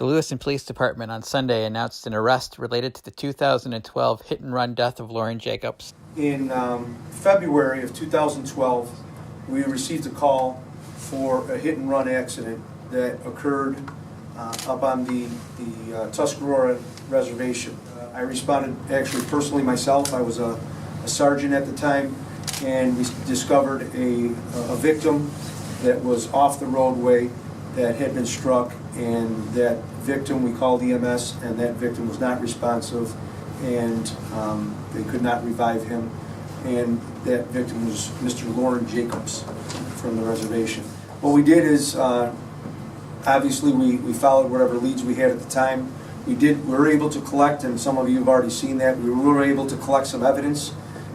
The Lewiston Police Department on Sunday announced an arrest related to the 2012 hit-and-run death of Lauren Jacobs. In February of 2012, we received a call for a hit-and-run accident that occurred up on the Tuscarora Reservation. I responded actually personally myself. I was a sergeant at the time, and we discovered a victim that was off the roadway that had been struck, and that victim we called EMS, and that victim was not responsive, and they could not revive him, and that victim was Mr. Lauren Jacobs from the reservation. What we did is, obviously we followed whatever leads we had at the time. We were able to collect, and some of you have already seen that, we were able to collect some evidence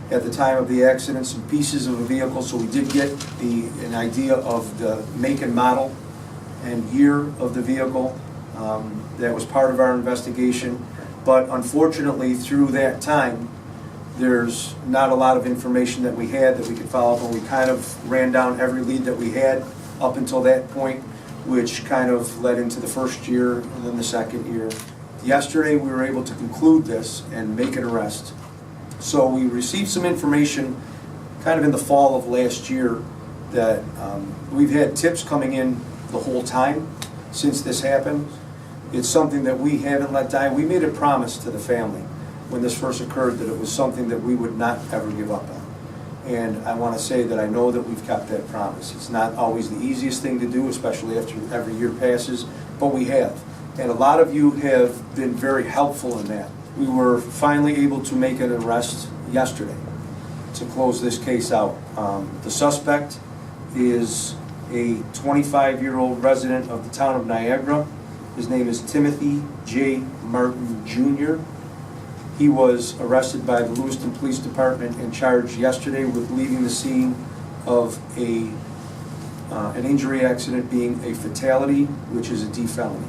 at the time of the accident, some pieces of a vehicle, so we did get an idea of the make and model and year of the vehicle. That was part of our investigation. But unfortunately, through that time, there's not a lot of information that we had that we could follow up on. We kind of ran down every lead that we had up until that point, which kind of led into the first year and then the second year. Yesterday, we were able to conclude this and make an arrest. So we received some information kind of in the fall of last year that we've had tips coming in the whole time since this happened. It's something that we haven't let die. We made a promise to the family when this first occurred that it was something that we would not ever give up on. And I want to say that I know that we've kept that promise. It's not always the easiest thing to do, especially after every year passes, but we have. And a lot of you have been very helpful in that. We were finally able to make an arrest yesterday to close this case out. The suspect is a 25-year-old resident of the town of Niagara. His name is Timothy J. Martin, Jr. He was arrested by the Lewiston Police Department and charged yesterday with leaving the scene of an injury accident being a fatality, which is a D felony.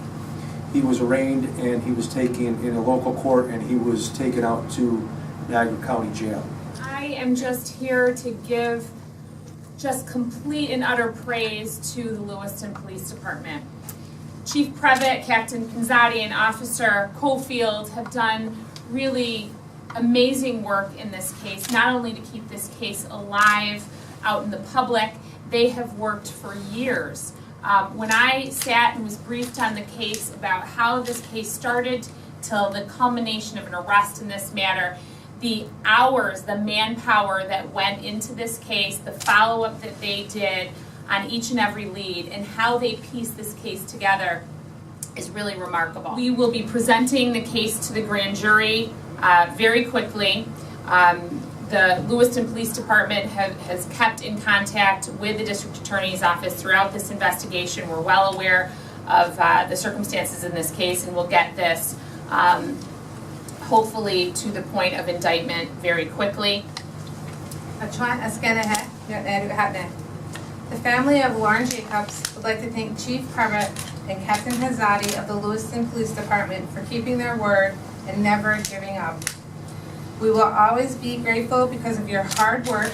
He was arraigned and he was taken in a local court, and he was taken out to Niagara County Jail. I am just here to give just complete and utter praise to the Lewiston Police Department. Chief Previtt, Captain Pinzatti, and Officer Cofield have done really amazing work in this case, not only to keep this case alive out in the public, they have worked for years. When I sat and was briefed on the case about how this case started till the culmination of an arrest in this matter, the hours, the manpower that went into this case, the follow-up that they did on each and every lead, and how they pieced this case together is really remarkable. We will be presenting the case to the grand jury very quickly. The Lewiston Police Department has kept in contact with the District Attorney's Office throughout this investigation. We're well aware of the circumstances in this case, and we'll get this hopefully to the point of indictment very quickly. The family of Lauren Jacobs would like to thank Chief Previtt and Captain Pinzatti of the Lewiston Police Department for keeping their word and never giving up. We will always be grateful because of your hard work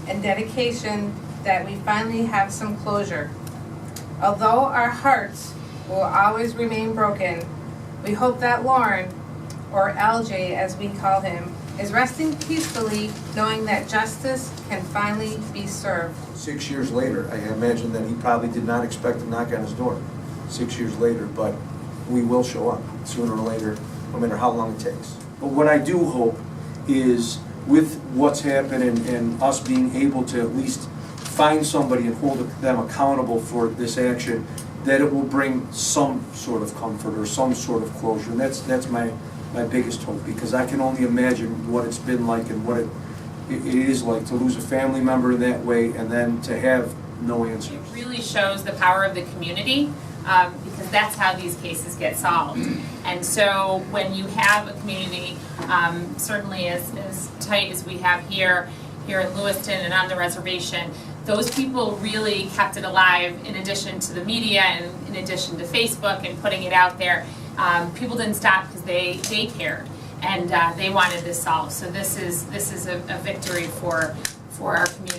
and dedication that we finally have some closure. Although our hearts will always remain broken, we hope that Lauren, or LJ as we call him, is resting peacefully knowing that justice can finally be served. 6 years later, I imagine that he probably did not expect to knock on his door 6 years later, but we will show up sooner or later, no matter how long it takes. But what I do hope is, with what's happened and us being able to at least find somebody and hold them accountable for this action, that it will bring some sort of comfort or some sort of closure. And that's my biggest hope, because I can only imagine what it's been like and what it is like to lose a family member in that way and then to have no answers. It really shows the power of the community, because that's how these cases get solved. And so when you have a community, certainly as tight as we have here in Lewiston and on the reservation, those people really kept it alive, in addition to the media and in addition to Facebook and putting it out there. People didn't stop because they cared, and they wanted this solved. So this is a victory for our community.